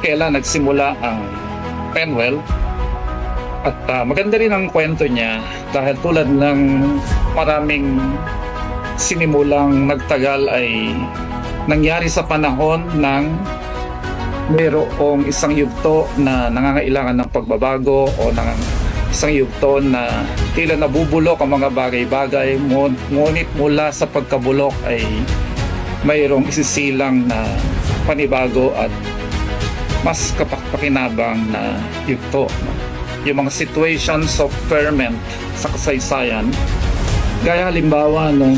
kailan nagsimula ang Penwell. At maganda rin ang kwento niya dahil tulad ng maraming sinimulang nagtagal ay nangyari sa panahon ng mayroong isang yugto na nangangailangan ng pagbabago o ng isang yugto na tila nabubulok ang mga bagay-bagay, ngunit mula sa pagkabulok ay mayroong isisilang na panibago at mas kapakpakinabang na yugto. Yung mga situations of ferment sa kasaysayan, gaya halimbawa nung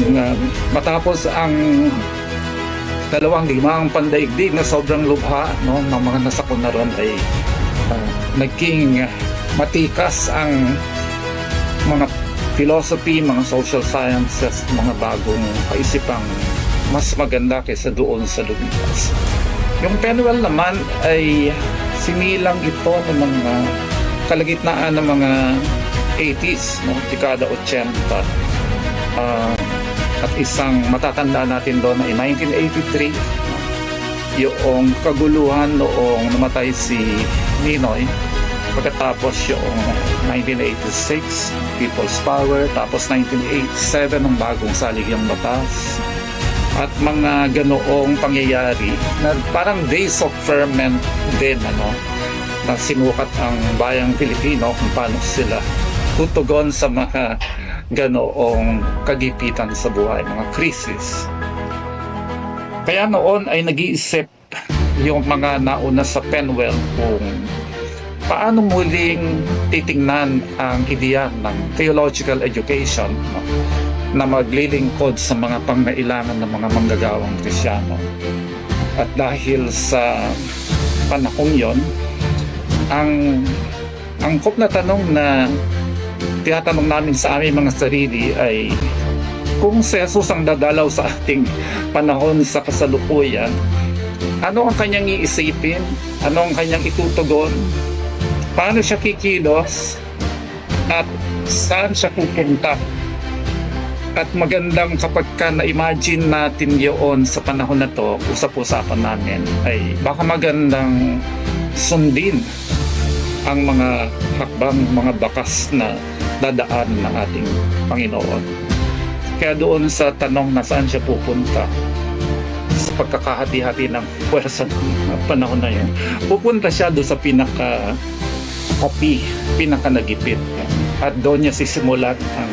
matapos ang dalawang limang pandaigdig na sobrang lubha, no, ng mga nasakuna ron ay naging matikas ang mga philosophy, mga social sciences, mga bagong kaisipang mas maganda kaysa doon sa lumipas. Yung Penwell naman ay sinilang ito ng mga kalagitnaan ng mga 80s, no, dekada 80. At isang matatanda natin doon ay 1983, yung kaguluhan noong namatay si Ninoy. Pagkatapos yung 1986, People's Power. Tapos 1987, ang bagong saligang batas. At mga ganoong pangyayari na parang days of ferment din, na sinukat ang bayang Pilipino kung paano sila tutugon sa mga ganoong kagipitan sa buhay, mga krisis. Kaya noon ay nag-iisip yung mga nauna sa Penwell kung paano muling titingnan ang ideya ng theological education, na maglilingkod sa mga pangailangan ng mga manggagawang Kristyano. At dahil sa panahong yon, ang angkop na tanong na tinatanong namin sa aming mga sarili ay kung si Jesus ang dadalaw sa ating panahon sa kasalukuyan, ano ang kanyang iisipin? Ano ang kanyang itutugon? Paano siya kikilos? At saan siya pupunta? At magandang kapag ka na-imagine natin yun sa panahon na to, usap-usapan namin, ay baka magandang sundin ang mga hakbang, mga bakas na dadaan ng ating Panginoon. Kaya doon sa tanong na saan siya pupunta, sa pagkakahati-hati ng puwersa ng panahon na yun, pupunta siya doon sa pinaka-nagipit. At doon niya sisimulan ang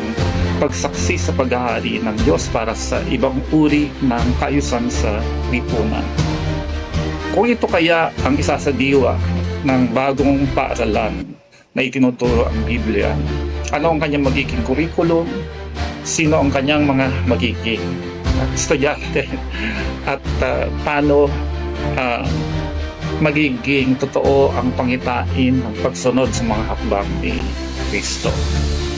pagsaksi sa paghahari ng Diyos para sa ibang uri ng kaayusan sa lipunan. Kung ito kaya ang isa sa diwa ng bagong paaralan na itinuturo ang Biblia, ano ang kanyang magiging curriculum, sino ang kanyang mga magiging estudyante, at paano magiging totoo ang pangitain ng pagsunod sa mga hakbang ni Kristo.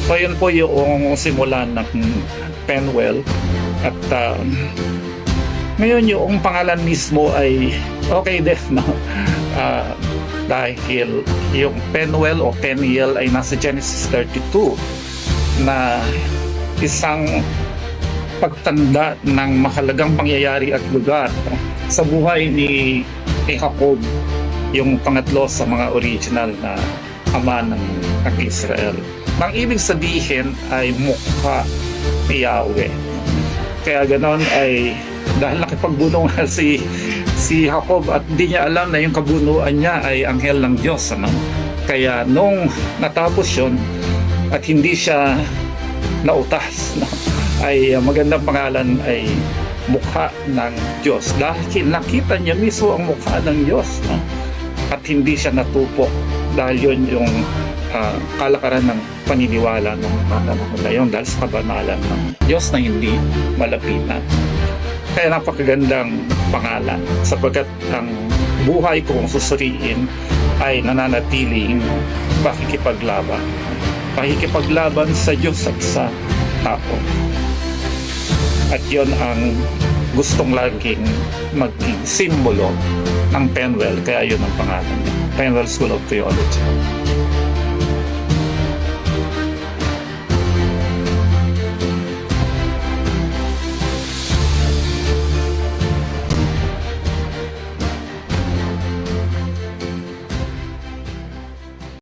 So yun po yung simulan ng Penwell. At ngayon yung pangalan mismo ay okay din, no? Dahil yung Penwell o Peniel ay nasa Genesis 32 na isang pagtanda ng mahalagang pangyayari at lugar sa buhay ni Jacob, yung pangatlo sa mga original na ama ng Israel. Ang ibig sabihin ay mukha ni Yahweh. Kaya ganon ay dahil nakipagbunungan si Jacob at di niya alam na yung kabunuan niya ay anghel ng Diyos. Kaya nung natapos yun at hindi siya nautas, ay magandang pangalan ay mukha ng Diyos. Dahil nakita niya mismo ang mukha ng Diyos, at hindi siya natupok dahil yun yung kalakaran ng paniniwala ng panahon na yun dahil sa kabanalan ng Diyos na hindi malapitan. Kaya napakagandang pangalan sapagkat ang buhay ko kung susuriin ay nananatiling pakikipaglaban. Pakikipaglaban sa Diyos at sa tao. At yun ang gustong laging maging simbolo ng Penwell, kaya yun ang pangalan niya, Penwell School of Theology.